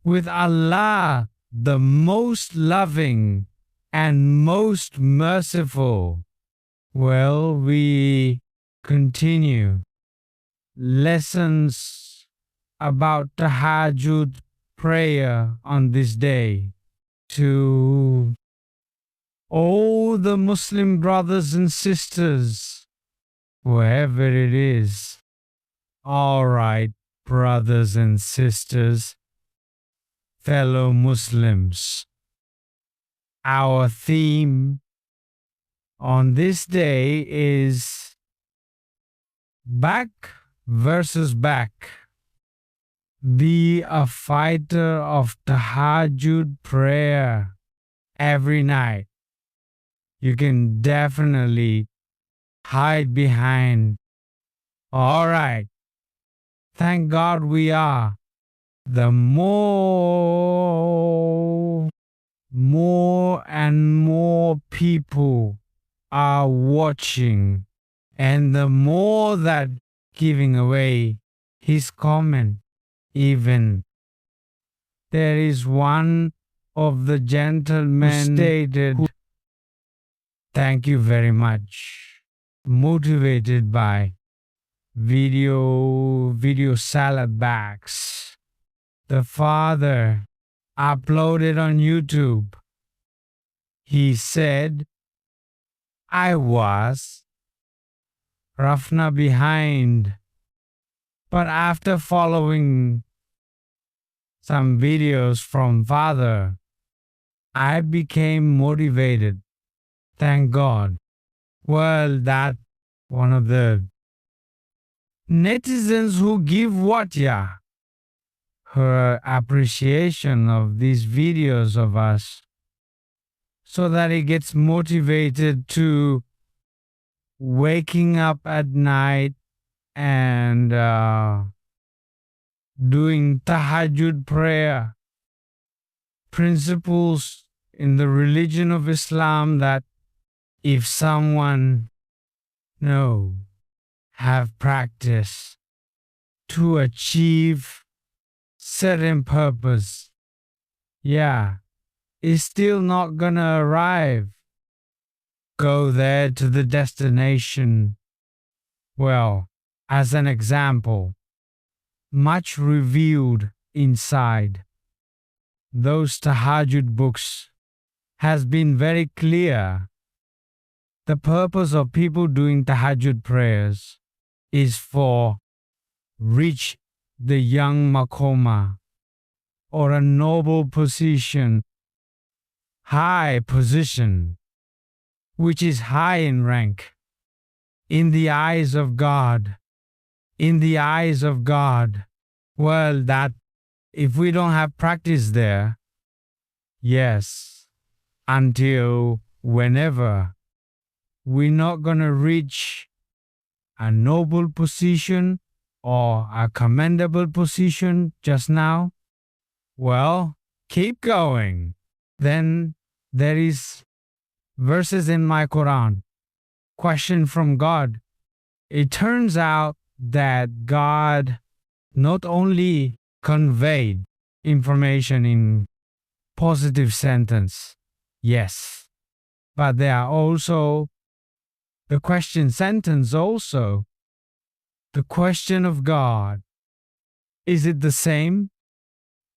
with Allah, the most loving and most merciful. Well, we continue lessons about Tahajjud prayer on this day to all the Muslim brothers and sisters, wherever it is. All right, brothers and sisters, fellow Muslims, our theme on this day is back versus back. Be a fighter of Tahajjud prayer every night. You can definitely hide behind. All right. Thank God we are. The more and more people are watching, and the more that giving away his comment. Even there is one of the gentlemen who stated, thank you very much, motivated by video salad bags. The father uploaded on YouTube. He said, I was Rafna behind, but after following some videos from father, I became motivated. Thank God. Well, that one of the netizens who give watya her appreciation of these videos of us, so that he gets motivated to waking up at night and doing tahajjud prayer. Principles in the religion of Islam that if someone have practice to achieve certain purpose, is still not gonna arrive, go there to the destination. Well, as an example, much revealed inside those tahajjud books has been very clear. The purpose of people doing tahajjud prayers is for reach the young Maqomam, or a noble position, high position, which is high in rank in the eyes of God. In the eyes of God. Well, that if we don't have practice there, yes, until whenever we're not gonna reach a noble position or a commendable position just now, well, keep going. Then there is verses in my Quran, question from God. It turns out that God not only conveyed information in positive sentence, yes, but there are also the question sentence also. The question of God, is it the same?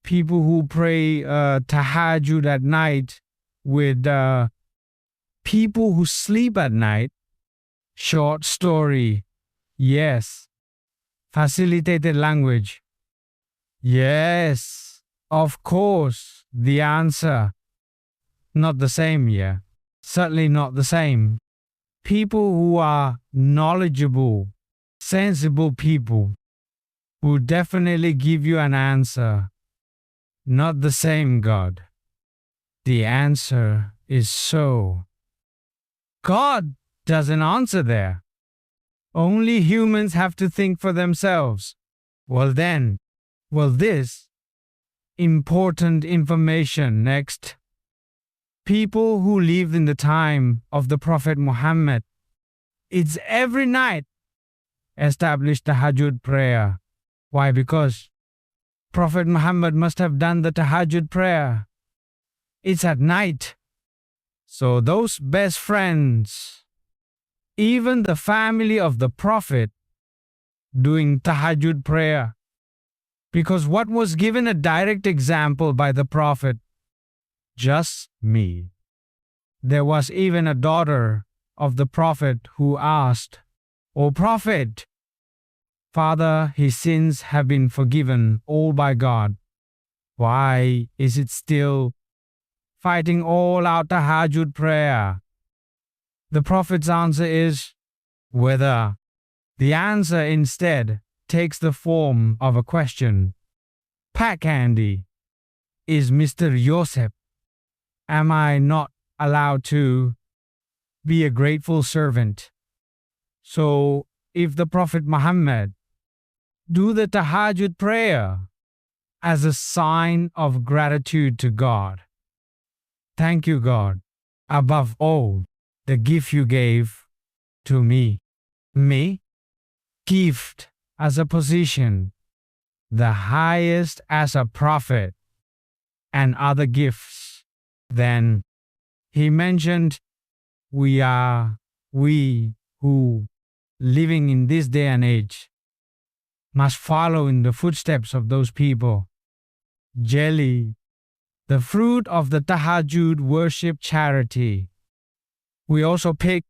People who pray tahajjud at night with people who sleep at night. Short story, yes. Facilitated language, yes. Of course, the answer, not the same, certainly not the same. People who are knowledgeable, sensible people will definitely give you an answer. Not the same, God. The answer is so. God doesn't answer there. Only humans have to think for themselves. Well, this important information next. People who lived in the time of the Prophet Muhammad, it's every night established tahajjud prayer. Why? Because Prophet Muhammad must have done the Tahajjud prayer. It's at night. So those best friends, even the family of the Prophet, doing Tahajjud prayer. Because what was given a direct example by the Prophet? Just me. There was even a daughter of the Prophet who asked, "O Prophet, Father, his sins have been forgiven all by God. Why is it still fighting all out Tahajjud prayer?" The Prophet's answer is, whether the answer instead takes the form of a question. Pack Andy, is Mr. Yosef, am I not allowed to be a grateful servant? So if the Prophet Muhammad do the Tahajjud prayer as a sign of gratitude to God. Thank you, God, above all, the gift you gave to me. Me? Gift as a position, the highest as a prophet, and other gifts. Then he mentioned we who living in this day and age must follow in the footsteps of those people. Jelly, the fruit of the Tahajjud worship charity. We also pick,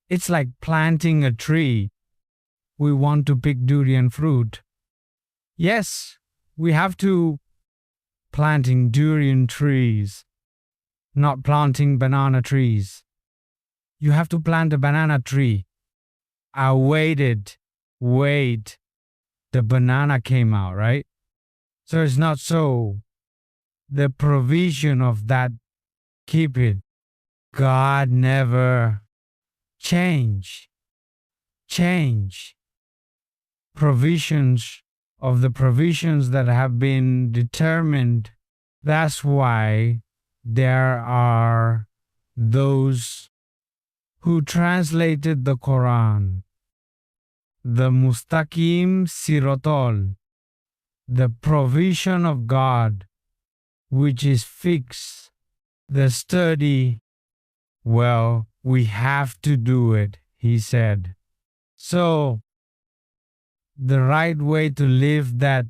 it's like planting a tree. We want to pick durian fruit. Yes, we have to planting durian trees, not planting banana trees. You have to plant a banana tree. I waited, the banana came out, right? So it's not so. The provision of that, keep it. God never change. Provisions of the provisions that have been determined. That's why there are those who translated the Quran, the Mustaqim Sirotol, the provision of God, which is fixed, the sturdy. Well, we have to do it, he said. So, the right way to live that,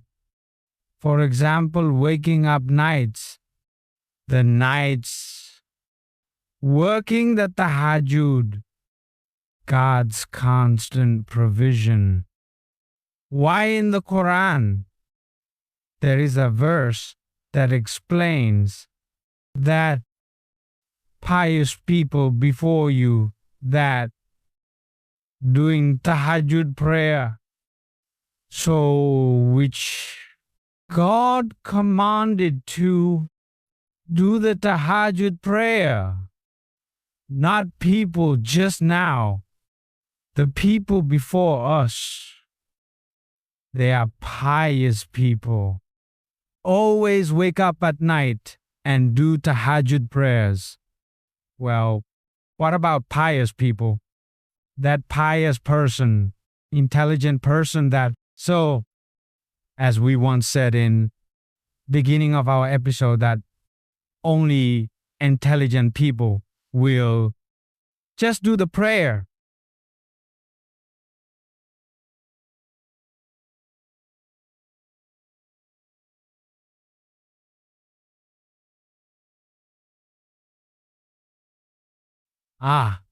for example, waking up nights, the nights, working the Tahajjud, God's constant provision. Why in the Quran? There is a verse that explains that pious people before you that doing Tahajjud prayer, so which God commanded to do the Tahajjud prayer, not people just now, the people before us. They are pious people. Always wake up at night and do Tahajjud prayers. Well, what about pious people? That pious person, intelligent person that, so, as we once said in beginning of our episode, that only intelligent people will just do the prayer.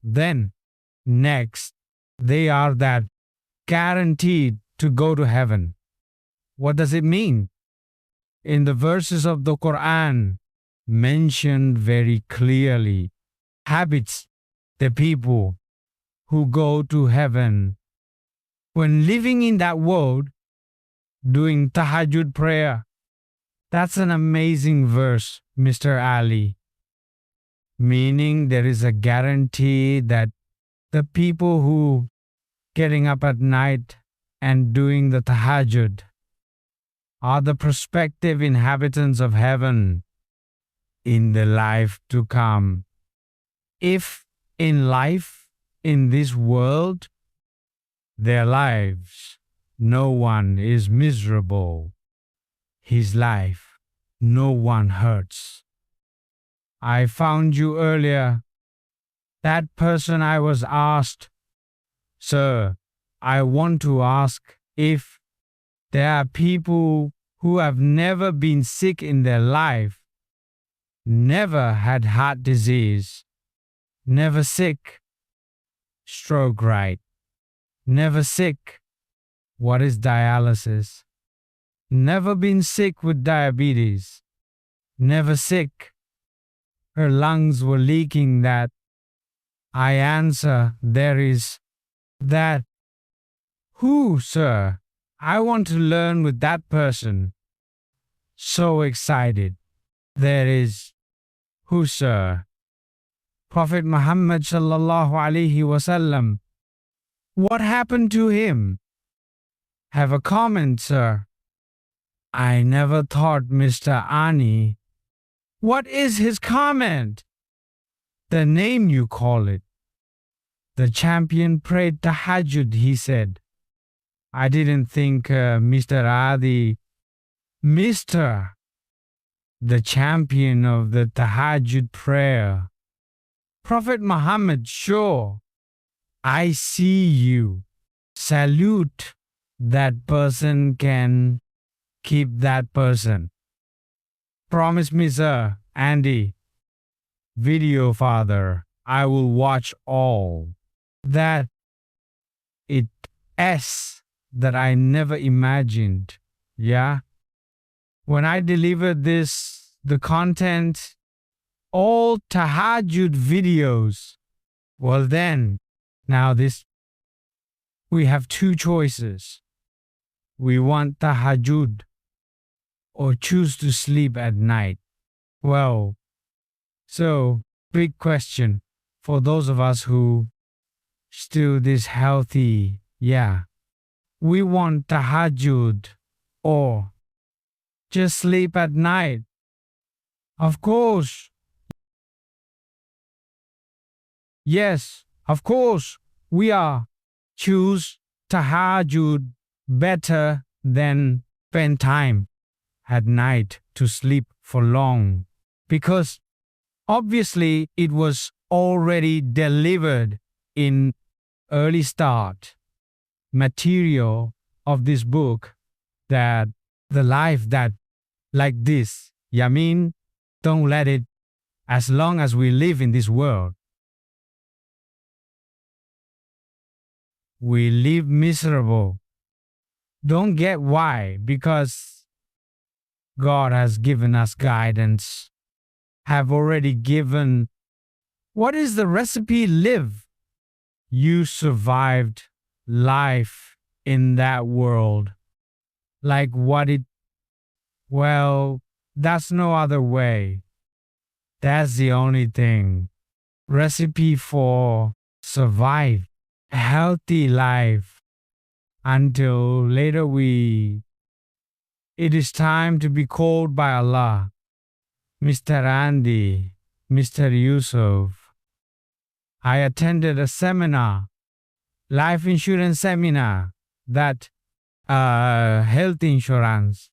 Then, next, they are that guaranteed to go to heaven. What does it mean? In the verses of the Quran, mentioned very clearly, habits, the people who go to heaven. When living in that world, doing Tahajjud prayer, that's an amazing verse, Mr. Ali. Meaning there is a guarantee that the people who getting up at night and doing the Tahajjud are the prospective inhabitants of heaven in the life to come. If in life, in this world, their lives, no one is miserable, his life. No one hurts. I found you earlier. That person I was asked, Sir, I want to ask if there are people who have never been sick in their life, never had heart disease, never sick, stroke right, never sick. What is dialysis? Never been sick with diabetes, never sick. Her lungs were leaking that. I answer, there is that. Who, sir? I want to learn with that person. So excited. There is. Who, sir? Prophet Muhammad sallallahu alaihi wasallam. What happened to him? Have a comment, sir. I never thought Mr. Ani. What is his comment? The name you call it. The champion prayed Tahajud, he said. I didn't think Mr. Adi. Mr. The champion of the Tahajud prayer. Prophet Muhammad, sure. I see you. Salute. That person can keep that person. Promise me, sir, Andy. Video father, I will watch all. That that I never imagined. Yeah? When I delivered the content, all Tahajjud videos. Well then, now we have two choices. We want Tahajjud or choose to sleep at night. Well, so big question for those of us who still this healthy, yeah. We want Tahajjud or just sleep at night. Of course. Yes, of course, we are choose Tahajjud better than spend time at night to sleep for long, because obviously it was already delivered in early start material of this book that the life that like this, Yamin, don't let it, as long as we live in this world, we live miserable. Don't get why, because God has given us guidance, have already given. What is the recipe? Live. You survived life in that world. Like what it, well, that's no other way. That's the only thing. Recipe for survive a healthy life until later it is time to be called by Allah. Mr. Andy, Mr. Yusuf, I attended a seminar, life insurance seminar, that health insurance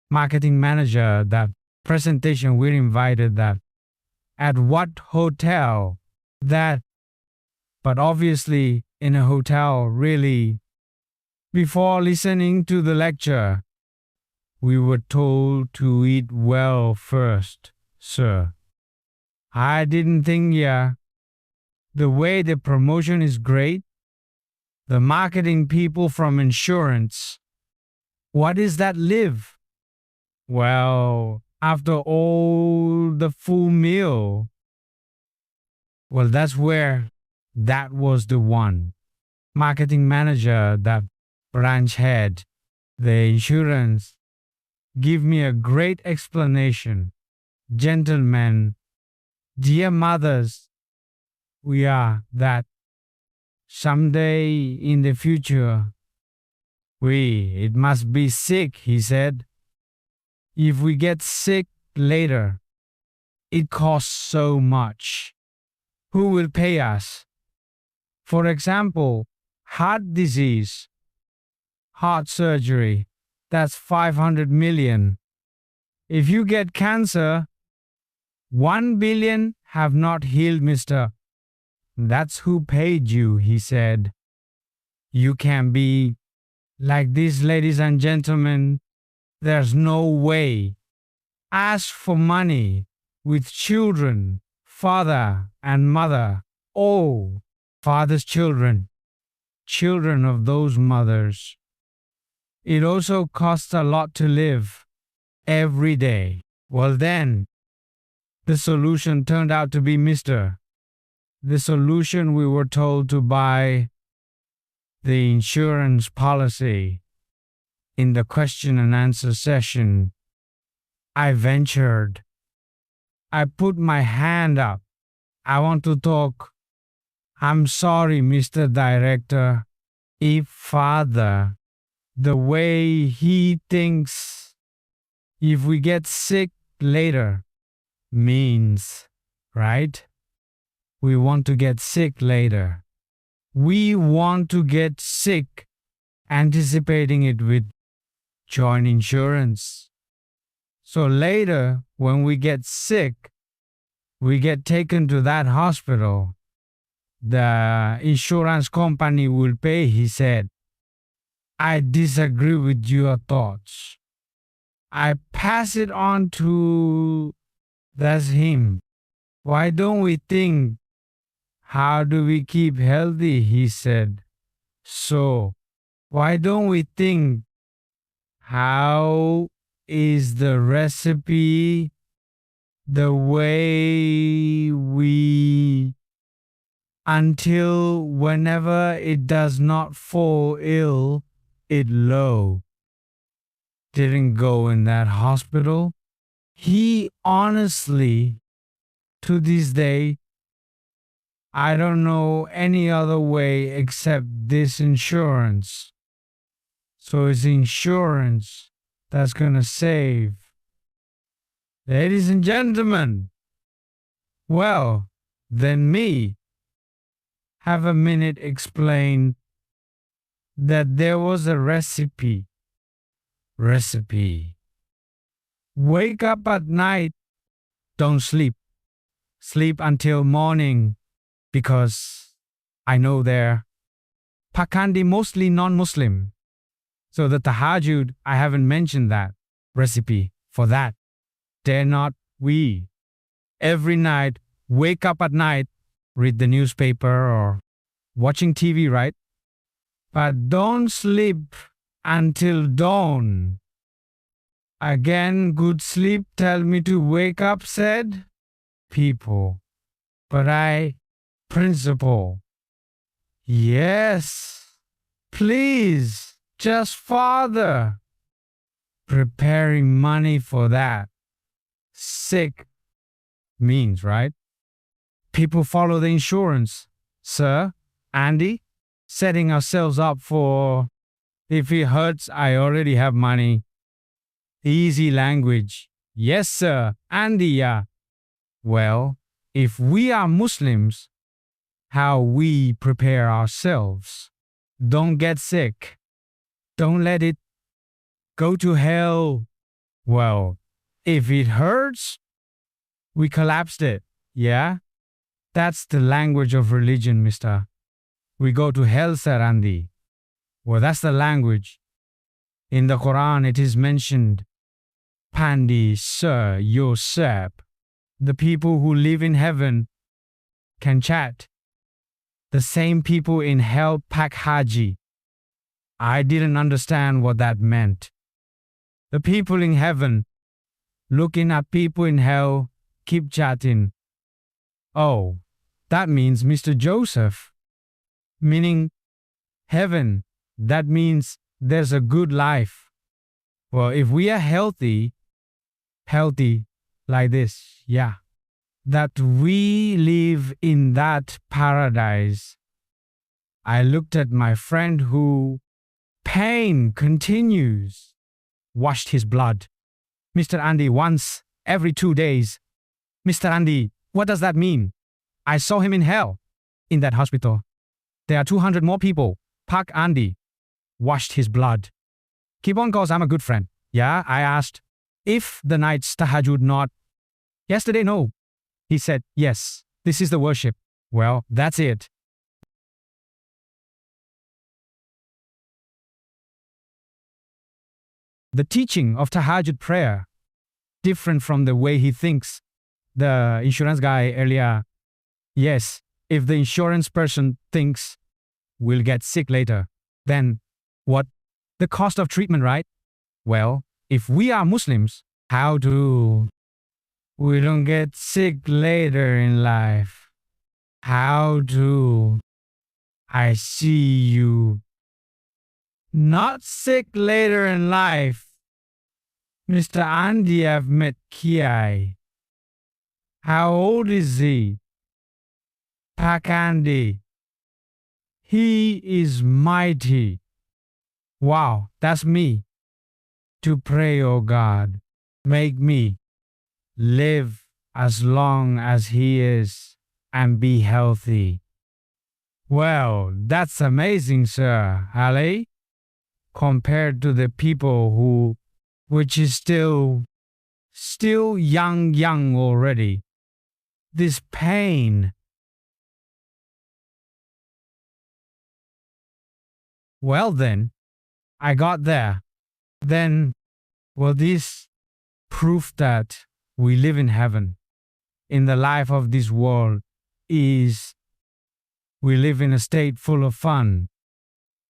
marketing manager, that presentation we're invited that at what hotel that, but obviously in a hotel really. Before listening to the lecture, we were told to eat well first, sir. I didn't think, yeah, the way the promotion is great, the marketing people from insurance, what is that live? Well, after all the full meal, well, that's where that was the one. Marketing manager, that branch head, the insurance, give me a great explanation. Gentlemen, dear mothers, we are that someday in the future, it must be sick, he said. If we get sick later, it costs so much. Who will pay us? For example, heart disease. heart surgery, that's 500 million. If you get cancer, 1 billion have not healed, mister. That's who paid you, he said. You can be like this, ladies and gentlemen. There's no way. Ask for money with children, father and mother, all father's children, children of those mothers. It also costs a lot to live every day. Well then, the solution turned out to be Mr. The solution, we were told to buy the insurance policy. In the question and answer session, I ventured. I put my hand up. I want to talk. I'm sorry, Mr. Director. If Father, the way he thinks, if we get sick later, means, right? We want to get sick later. We want to get sick, anticipating it with joint insurance. So later, when we get sick, we get taken to that hospital. The insurance company will pay, he said. I disagree with your thoughts. I pass it on to, that's him. Why don't we think, how do we keep healthy, he said. So, why don't we think, how is the recipe, the way we, until whenever it does not fall ill, it low. Didn't go in that hospital. He honestly, to this day, I don't know any other way except this insurance. So it's insurance that's gonna save. Ladies and gentlemen, well, then me, have a minute explain that there was a recipe. Wake up at night, don't sleep. Sleep until morning, because I know they're Pakandi mostly non-Muslim. So the Tahajud, I haven't mentioned that recipe for that. Dare not we. Every night, wake up at night, read the newspaper or watching TV, right? But don't sleep until dawn. Again, good sleep tell me to wake up, said people. But principle. Yes, please, just Father. Preparing money for that. Sick means, right? People follow the insurance. Sir, Andy, setting ourselves up for, if it hurts, I already have money. Easy language. Yes, sir, Andy, yeah. Well, if we are Muslims, how we prepare ourselves. Don't get sick. Don't let it go to hell. Well, if it hurts, we collapsed it. Yeah? That's the language of religion, mister. We go to hell, sir, Andy. Well, that's the language. In the Quran, it is mentioned, Pandi, sir, Yosep. The people who live in heaven can chat. The same people in hell pack haji. I didn't understand what that meant. The people in heaven, looking at people in hell, keep chatting. Oh, that means Mr. Joseph. Meaning heaven, that means there's a good life. Well, if we are healthy like this, yeah, that we live in that paradise. I looked at my friend who pain continues, washed his blood. Mr. Andy, once every 2 days. Mr. Andy, what does that mean? I saw him in hell, in that hospital. There are 200 more people. Park Andy. washed his blood. Keep on, cause I'm a good friend. Yeah, I asked, if the night's tahajjud not? Yesterday, no. He said, yes, this is the worship. Well, that's it. The teaching of tahajjud prayer, different from the way he thinks. The insurance guy earlier, yes, if the insurance person thinks we'll get sick later, then what? The cost of treatment, right? Well, if we are Muslims, how do we don't get sick later in life? How do I see you not sick later in life? Mr. Andy, I've met Kiai. How old is he? Pak Andy. He is mighty. Wow, that's me. To pray, oh God, make me live as long as he is and be healthy. Well, that's amazing, sir, Ali. Compared to the people who, which is still young already. This pain. Well then, I got there. Then, well, this proof that we live in heaven, in the life of this world, is we live in a state full of fun,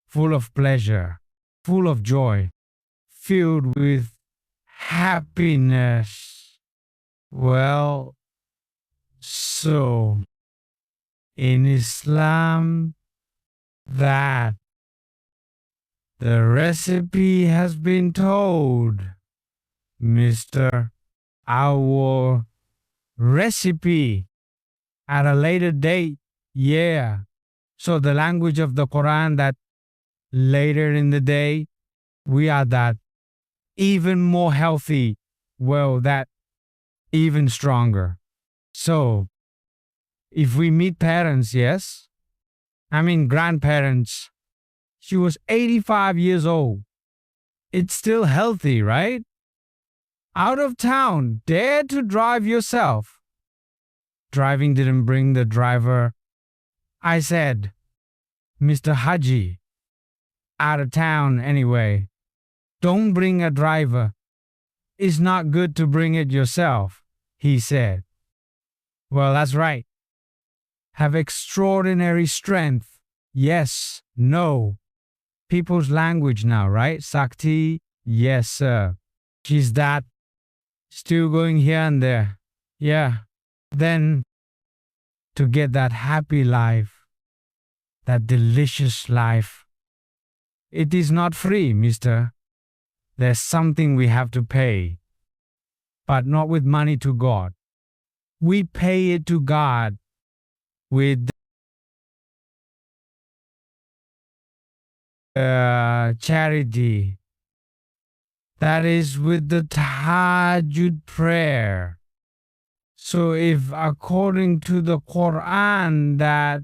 full of pleasure, full of joy, filled with happiness. Well, so in Islam, that the recipe has been told, Mr. Our recipe at a later date, yeah. So the language of the Quran that later in the day, we are that even more healthy, well, that even stronger. So, if we meet parents, yes, I mean grandparents, she was 85 years old. It's still healthy, right? Out of town, dare to drive yourself. Driving didn't bring the driver. I said, Mr. Haji, out of town anyway. Don't bring a driver. It's not good to bring it yourself, he said. Well, that's right. Have extraordinary strength. Yes, no. People's language now, right? Sakti, yes, sir. She's that. Still going here and there. Yeah. Then, to get that happy life, that delicious life, it is not free, mister. There's something we have to pay, but not with money to God. We pay it to God with charity. That is with the Tahajjud prayer. So if according to the Quran that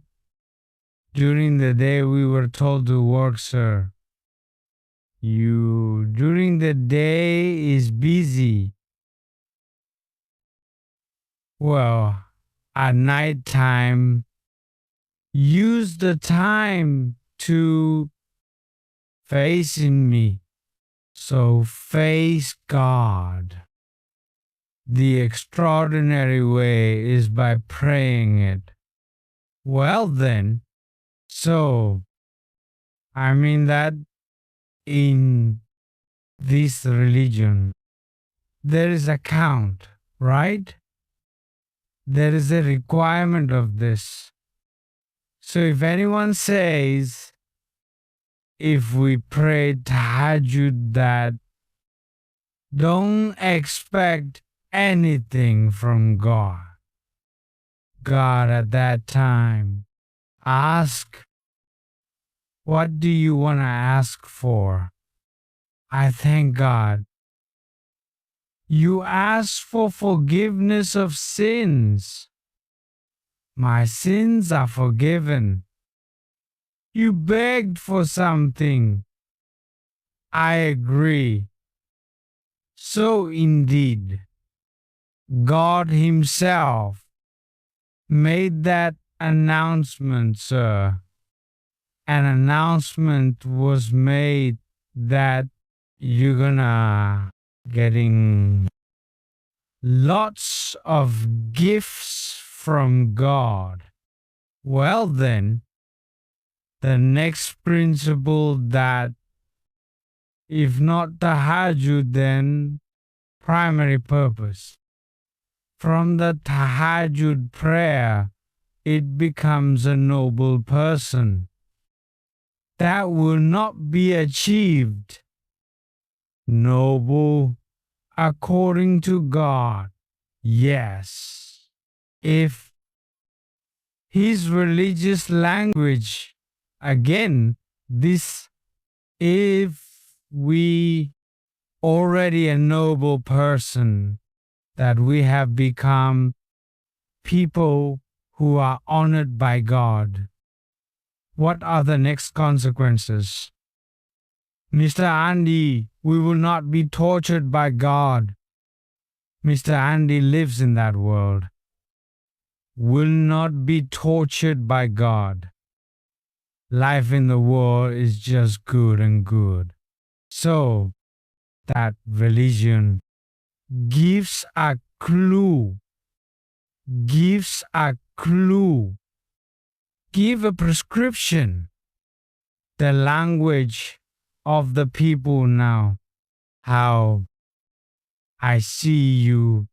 during the day we were told to work, sir, you during the day is busy. Well, at night time, use the time to face in me. So face God. The extraordinary way is by praying it. Well then, so, I mean that in this religion, there is a count, right? There is a requirement of this. So if anyone says, if we pray tahajjud that don't expect anything from God. God at that time, ask, what do you want to ask for? I thank God. You ask for forgiveness of sins. My sins are forgiven. You begged for something. I agree. So indeed, God Himself made that announcement, sir. An announcement was made that you're gonna getting lots of gifts from God. Well then, the next principle that if not tahajjud, then primary purpose. From the tahajjud prayer, it becomes a noble person. That will not be achieved. Noble according to God. Yes. If his religious language, again, this, if we already a noble person, that we have become people who are honored by God. What are the next consequences? Mr. Andy, we will not be tortured by God. Mr. Andy lives in that world. Will not be tortured by God. Life in the world is just good and good. So, that religion gives a clue, give a prescription, the language of the people now, how I see you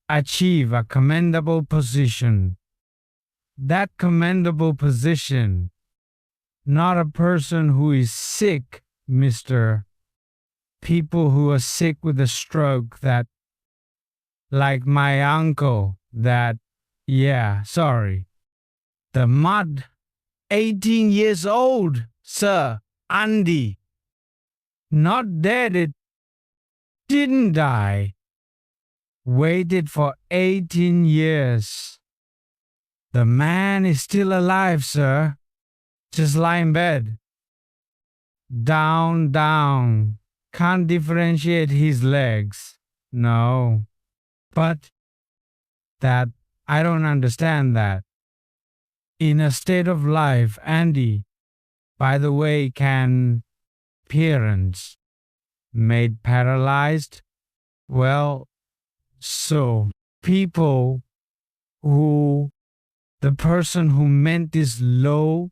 achieve a commendable position. That commendable position, not a person who is sick, Mr. People who are sick with a stroke, that, like my uncle, that, the mud, 18 years old, sir, Andy, not dead, it didn't die. Waited for 18 years. The man is still alive, sir. Just lie in bed. Down. Can't differentiate his legs. No. But that, I don't understand that. In a state of life, Andy, by the way, can parents made paralyzed? Well, so people who, the person who meant is low,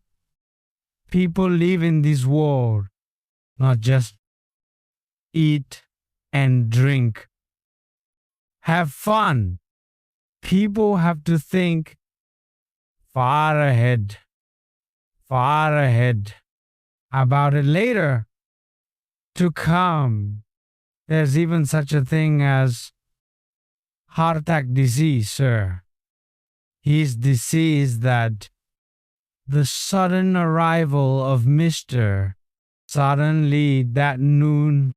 people live in this world, not just eat and drink. Have fun. People have to think far ahead about it later to come. There's even such a thing as heart attack disease, sir. His disease that the sudden arrival of Mr. Suddenly that noon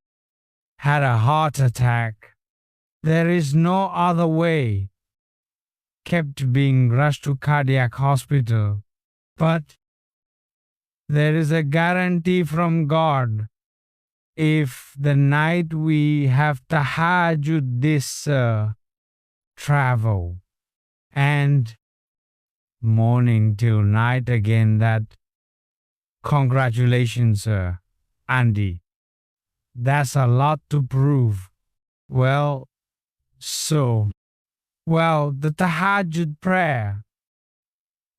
had a heart attack. There is no other way. Kept being rushed to cardiac hospital. But there is a guarantee from God. If the night we have tahajjud this travel and morning till night again, that congratulations, Andy. That's a lot to prove. Well, the tahajjud prayer,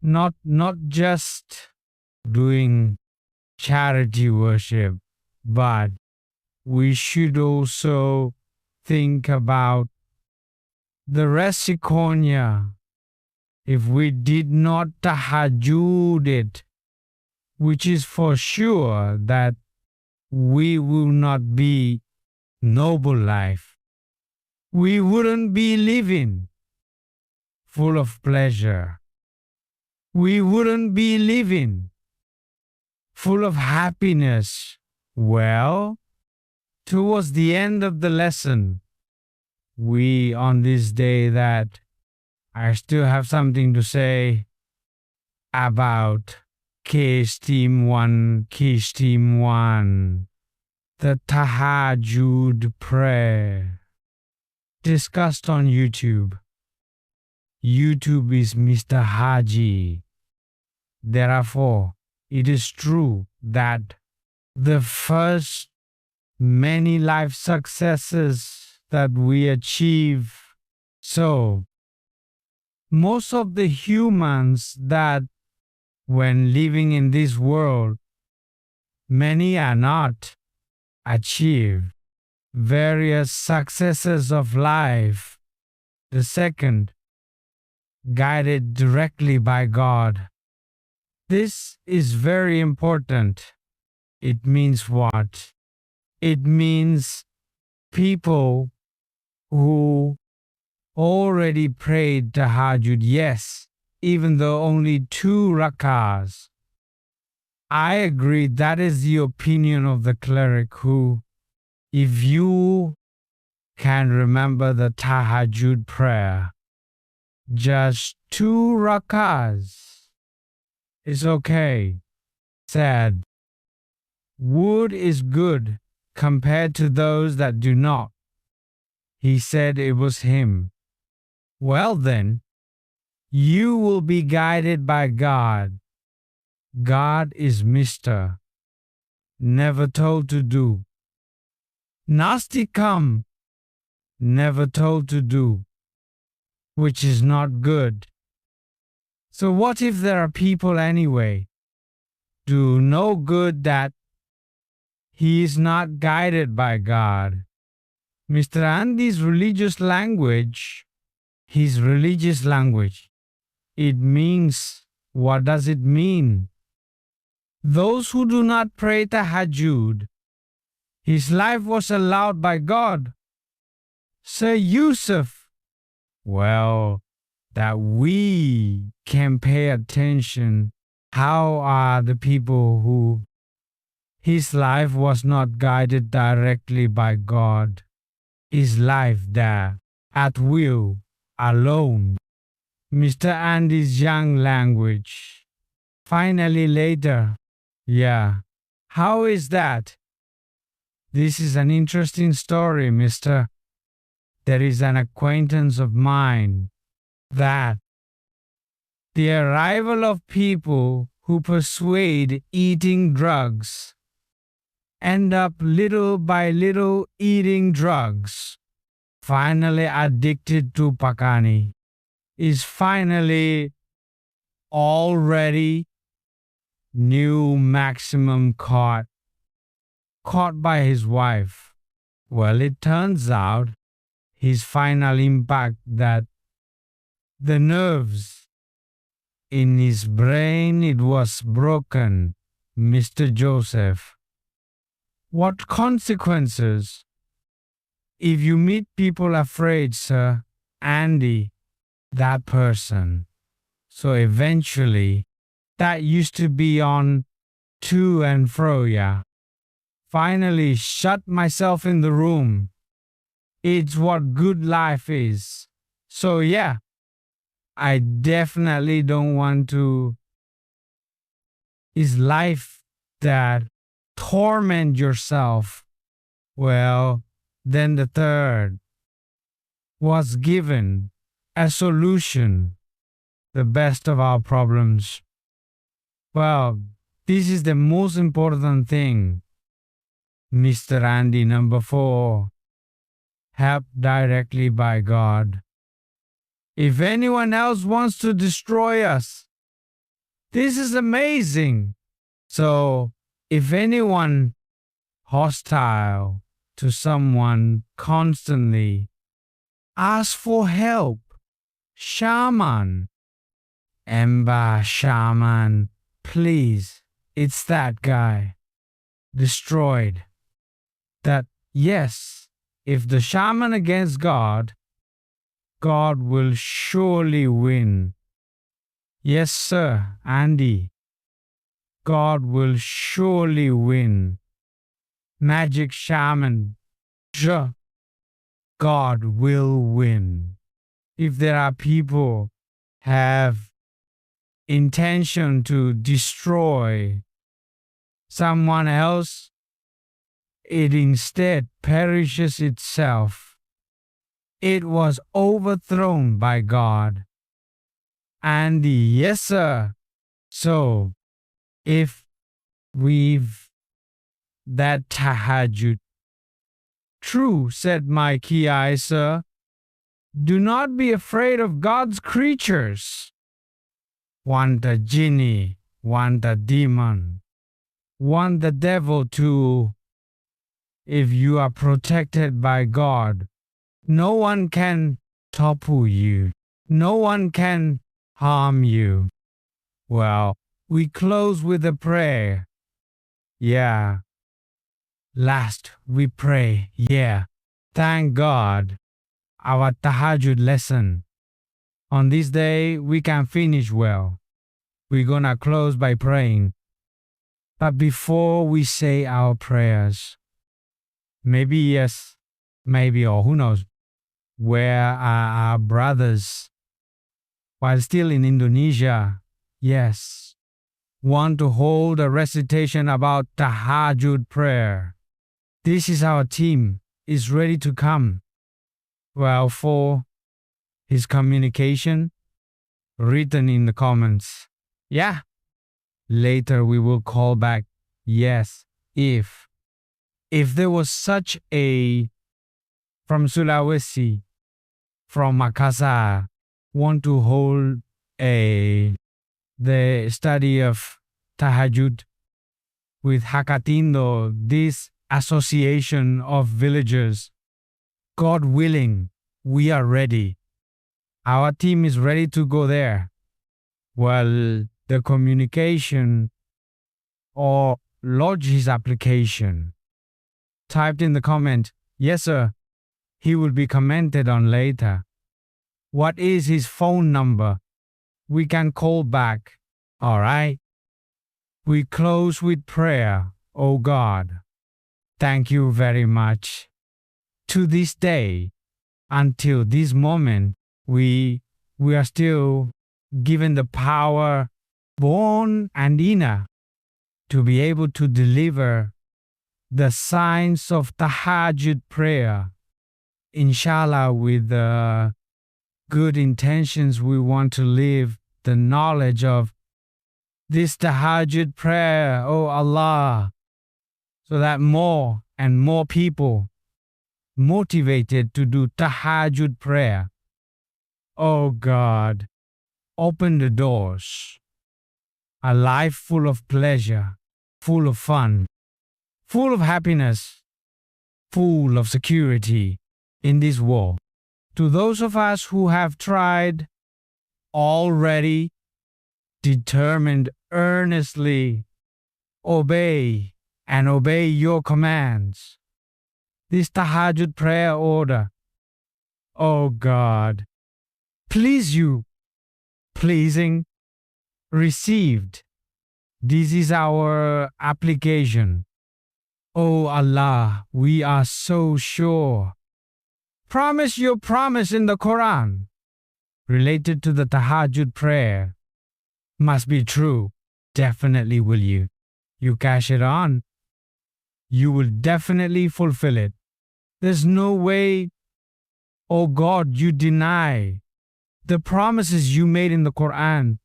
not just doing charity worship, but we should also think about the resikonya. If we did not tahajjud it, which is for sure that we will not be noble life. We wouldn't be living full of pleasure. We wouldn't be living full of happiness. Well, towards the end of the lesson, we on this day that I still have something to say about Case Team 1. The Tahajud prayer. Discussed on YouTube. YouTube is Mr. Haji. Therefore, it is true that the first many life successes that we achieve, so most of the humans that when living in this world, many are not achieve various successes of life. The second, guided directly by God. This is very important. It means what? It means people who already prayed Tahajjud, yes, even though only 2 rakahs. I agree that is the opinion of the cleric who, if you can remember the Tahajjud prayer, just 2 rakahs is okay. Said, wood is good compared to those that do not. He said it was him. Well then, you will be guided by God. God is Mr. Never told to do. Nasty come, never told to do, which is not good. So what if there are people anyway, do no good that he is not guided by God? Mr. Andy's religious language, his religious language, it means, what does it mean? Those who do not pray Tahajjud, his life was allowed by God. Sir Yusuf, well, that we can pay attention, how are the people who his life was not guided directly by God, his life there, at will, alone. Mr. Andy's young language. Finally later, yeah, how is that? This is an interesting story, mister. There is an acquaintance of mine that the arrival of people who persuade eating drugs end up little by little eating drugs, finally addicted to Pakani, is finally already new maximum caught by his wife. Well, it turns out his final impact that the nerves in his brain, it was broken, Mr. Joseph. What consequences? If you meet people afraid, Sir Andy, that person. So eventually, that used to be on to and fro, yeah. Finally shut myself in the room. It's what good life is. So yeah, I definitely don't want to. Is life that torment yourself? Well, then the third was given a solution, the best of our problems. Well, this is the most important thing. Mr. Andy number 4, helped directly by God. If anyone else wants to destroy us, this is amazing. So, if anyone hostile to someone constantly, ask for help. Shaman, shaman, please, it's that guy. Destroyed. That, yes, if the shaman against God, God will surely win. Yes, sir, Andy. God will surely win. Magic shaman. God will win. If there are people have intention to destroy someone else, it instead perishes itself. It was overthrown by God. And yes, sir. So, if we've that tahajjud. True, said my Ki, sir. Do not be afraid of God's creatures. Want a genie, want a demon, want the devil too. If you are protected by God, no one can topple you. No one can harm you. Well, we close with a prayer. Yeah. Last we pray. Yeah. Thank God. Our Tahajjud lesson. On this day, we can finish well. We're gonna close by praying. But before we say our prayers, maybe yes, maybe or who knows, where are our brothers? While still in Indonesia, yes, want to hold a recitation about Tahajjud prayer. This is our team, is ready to come. Well, for his communication, written in the comments. Yeah. Later we will call back. Yes, if there was such a from Sulawesi, from Makassar, want to hold the study of Tahajjud with Hakatindo, this association of villagers. God willing, we are ready. Our team is ready to go there. Well, the communication or lodge his application. Typed in the comment, yes sir, he will be commented on later. What is his phone number? We can call back. Alright? We close with prayer, O God. Thank you very much. To this day, until this moment, we are still given the power, born and inner, to be able to deliver the signs of Tahajjud prayer. Inshallah, with the good intentions, we want to live the knowledge of this Tahajjud prayer, O Allah, so that more and more people motivated to do Tahajjud prayer. Oh God, open the doors. A life full of pleasure, full of fun, full of happiness, full of security in this world. To those of us who have tried already, determined earnestly, obey and obey your commands. This Tahajjud prayer order. Oh God, please you, pleasing, received. This is our application. Oh Allah, we are so sure. Promise your promise in the Quran related to the Tahajjud prayer must be true. Definitely will you. You cash it on. You will definitely fulfill it. There's no way, oh God, you deny the promises you made in the Quran.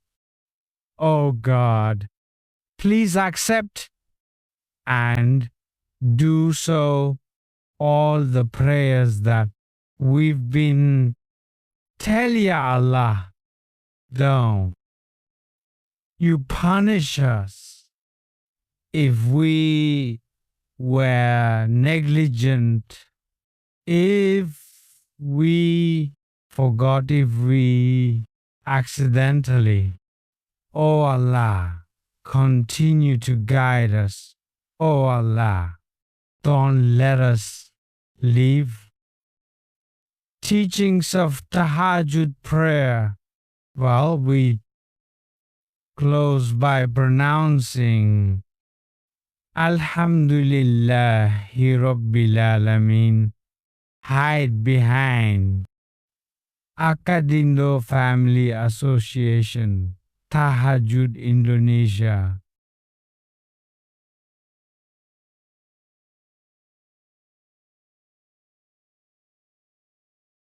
Oh God, please accept and do so all the prayers that we've been. Tell ya Allah, don't you punish us if we were negligent, if we forgot, if we accidentally. Oh Allah, continue to guide us. Oh Allah, don't let us leave teachings of Tahajjud prayer. Well, we close by pronouncing Alhamdulillahi Rabbil Alameen. Hide behind Akadindo Family Association, Tahajjud Indonesia.